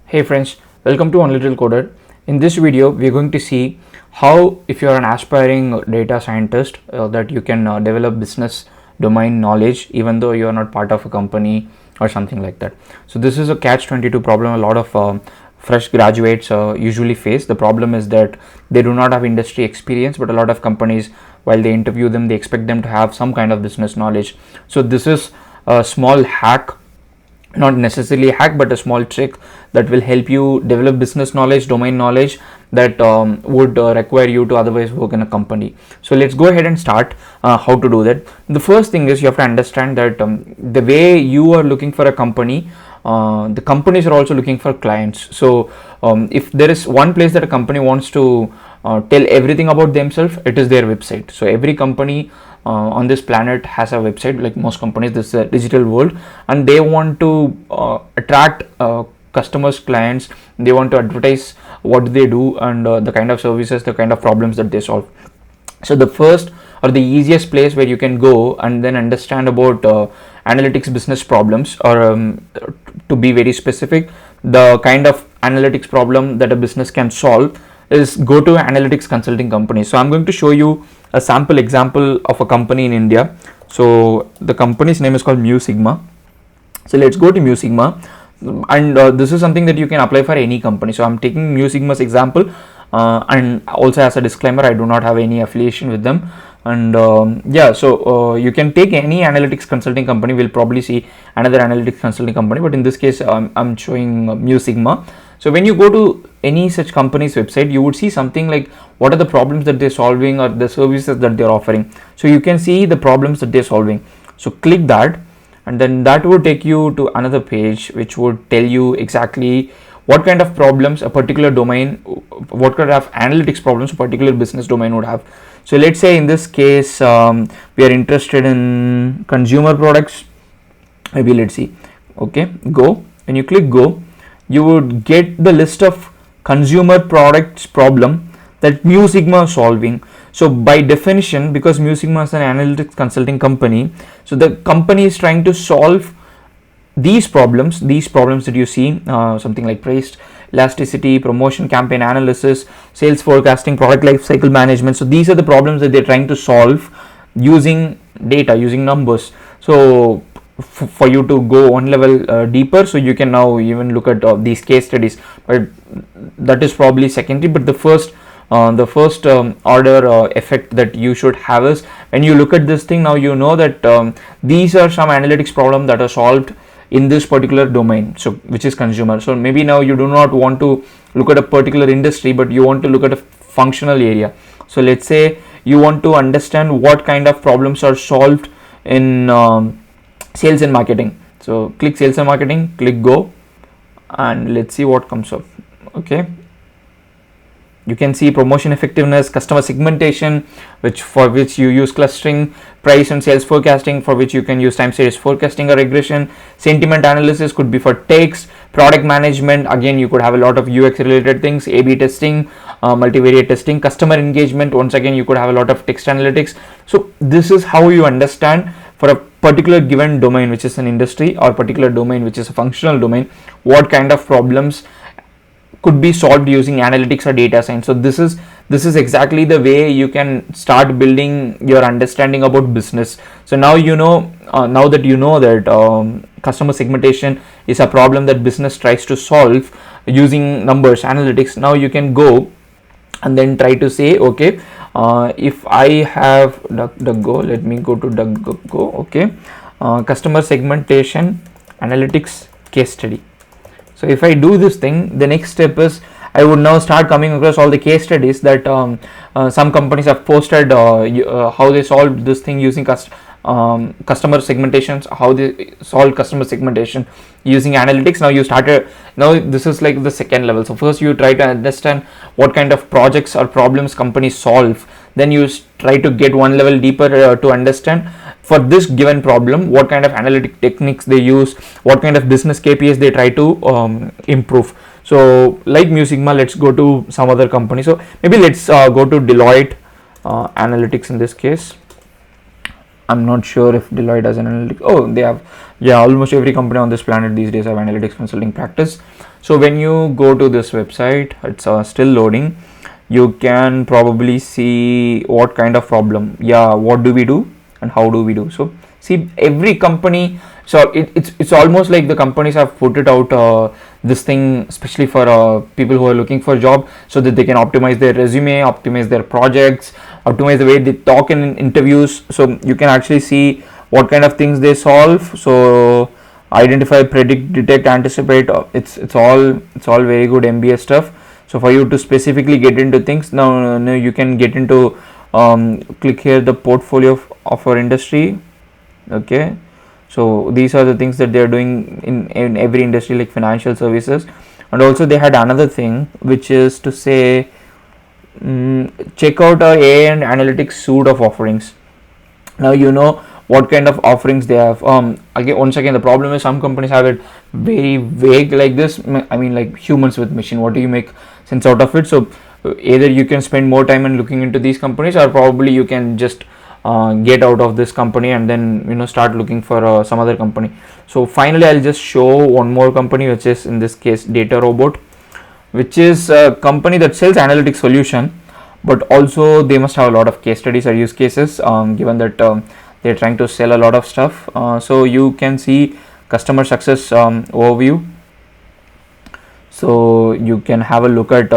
Hey friends, welcome to One Little Coder. In this video, we are going to see how, if you are an aspiring data scientist, that you can develop business domain knowledge even though you are not part of a company or something like that. So this is a catch-22 problem a lot of fresh graduates usually face. The problem is that they do not have industry experience, but a lot of companies, while they interview them, they expect them to have some kind of business knowledge. So this is a small hack, not necessarily a hack, but a small trick that will help you develop business knowledge, domain knowledge that would require you to otherwise work in a company. So let's go ahead and start how to do that. The first thing is you have to understand that the way you are looking for a company, the companies are also looking for clients. So if there is one place that a company wants to tell everything about themselves, it is their website. So every company on this planet has a website. Like most companies, this is a digital world, and they want to attract customers, clients. They want to advertise what they do and the kind of services, the kind of problems that they solve. So the first or the easiest place where you can go and then understand about analytics business problems, or to be very specific, the kind of analytics problem that a business can solve, is go to analytics consulting company. So I'm going to show you a sample example of a company in India. So the company's name is called Mu Sigma. So let's go to Mu Sigma, and this is something that you can apply for any company. So I'm taking Mu Sigma's example, and also as a disclaimer, I do not have any affiliation with them. And you can take any analytics consulting company. We'll probably see another analytics consulting company, but in this case I'm showing Mu Sigma. So when you go to any such company's website, you would see something like what are the problems that they're solving or the services that they're offering. So you can see the problems that they're solving. So click that, and then that would take you to another page which would tell you exactly what kind of problems a particular domain, what kind of analytics problems a particular business domain would have. So let's say in this case we are interested in consumer products. Maybe let's see. Okay, go. When you click go, you would get the list of consumer products problem that Mu Sigma is solving. So by definition, because Mu Sigma is an analytics consulting company, so the company is trying to solve these problems that you see, something like price elasticity, promotion campaign analysis, sales forecasting, product life cycle management. So these are the problems that they're trying to solve using data, using numbers. So for you to go one level deeper, so you can now even look at these case studies, but that is probably secondary. But the first order effect that you should have is when you look at this thing, now you know that these are some analytics problem that are solved in this particular domain, so which is consumer. So maybe now you do not want to look at a particular industry, but you want to look at a functional area. So let's say you want to understand what kind of problems are solved in sales and marketing. So click sales and marketing, click go, and let's see what comes up. Okay, you can see promotion effectiveness, customer segmentation, for which you use clustering, price and sales forecasting, for which you can use time series forecasting or regression, sentiment analysis could be for text, product management, again you could have a lot of UX related things, A/B testing, multivariate testing, customer engagement, once again you could have a lot of text analytics. So this is how you understand for a particular given domain, which is an industry, or particular domain which is a functional domain, what kind of problems could be solved using analytics or data science. So this is exactly the way you can start building your understanding about business. So now you know, now that you know that customer segmentation is a problem that business tries to solve using numbers, analytics. Now you can go and then try to say, okay, if I have DuckDuckGo, let me go to DuckDuckGo. Okay, customer segmentation analytics case study. So if I do this thing, the next step is I would now start coming across all the case studies that some companies have posted, how they solved this thing using customer segmentations, how they solve customer segmentation using analytics. Now this is like the second level. So first you try to understand what kind of projects or problems companies solve. Then you try to get one level deeper to understand for this given problem what kind of analytic techniques they use, what kind of business KPIs they try to improve. So like Mu Sigma, let's go to some other company. So maybe let's go to Deloitte Analytics in this case. I'm not sure if Deloitte has an analytics. Oh, they have. Yeah, almost every company on this planet these days have analytics consulting practice. So when you go to this website, it's still loading. You can probably see what kind of problem. Yeah, what do we do and how do we do. So see, every company. So it's almost like the companies have put it out this thing especially for people who are looking for a job, so that they can optimize their resume, optimize their projects, optimize the way they talk in interviews. So you can actually see what kind of things they solve. So identify, predict, detect, anticipate. It's all very good MBA stuff. So for you to specifically get into things, now you can get into click here the portfolio of our industry. Okay, so these are the things that they are doing in every industry, like financial services. And also they had another thing, which is to say, check out our AI and analytics suite of offerings. Now you know what kind of offerings they have. Once again, the problem is some companies have it very vague like this. I mean, like humans with machine, what do you make sense out of it? So either you can spend more time in looking into these companies, or probably you can just get out of this company and then start looking for some other company. So finally I'll just show one more company, which is in this case DataRobot, which is a company that sells analytics solution, but also they must have a lot of case studies or use cases, given that they're trying to sell a lot of stuff. So you can see customer success overview. So you can have a look at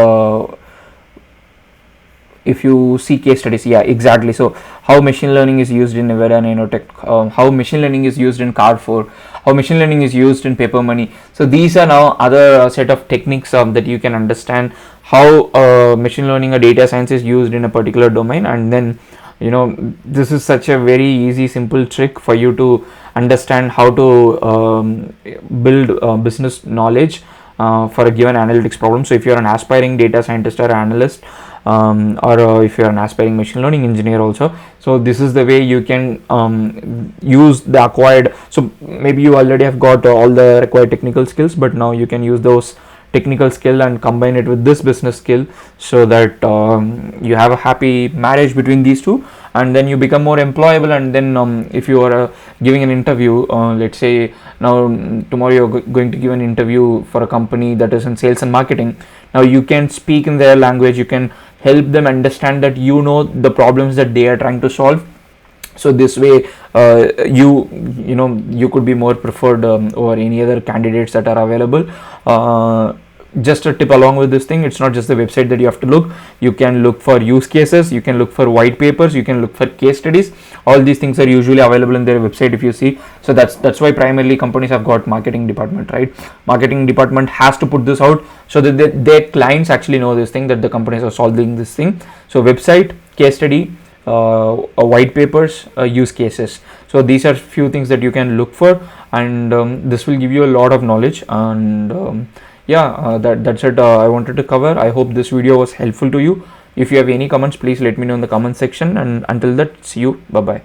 if you see case studies. Yeah, exactly. So how machine learning is used in Nevada Nanotech, how machine learning is used in Carrefour, how machine learning is used in Paper Money. So these are now other set of techniques that you can understand how machine learning or data science is used in a particular domain. And then this is such a very easy, simple trick for you to understand how to build business knowledge for a given analytics problem. So if you're an aspiring data scientist or analyst, or if you're an aspiring machine learning engineer also, so this is the way you can use the acquired. So maybe you already have got all the required technical skills, but now you can use those technical skill and combine it with this business skill, so that you have a happy marriage between these two, and then you become more employable. And then if you are giving an interview, let's say now tomorrow you're going to give an interview for a company that is in sales and marketing. Now you can speak in their language, you can help them understand that the problems that they are trying to solve. So this way you could be more preferred over any other candidates that are available. Just a tip along with this thing, it's not just the website that you have to look. You can look for use cases, you can look for white papers, you can look for case studies. All these things are usually available in their website, if you see. So that's why primarily companies have got marketing department, right? Marketing department has to put this out so that their clients actually know this thing, that the companies are solving this thing. So website, case study, white papers, use cases. So these are few things that you can look for, and this will give you a lot of knowledge. And that's it. I wanted to cover. I hope this video was helpful to you. If you have any comments, please let me know in the comment section, and until that, see you. Bye bye.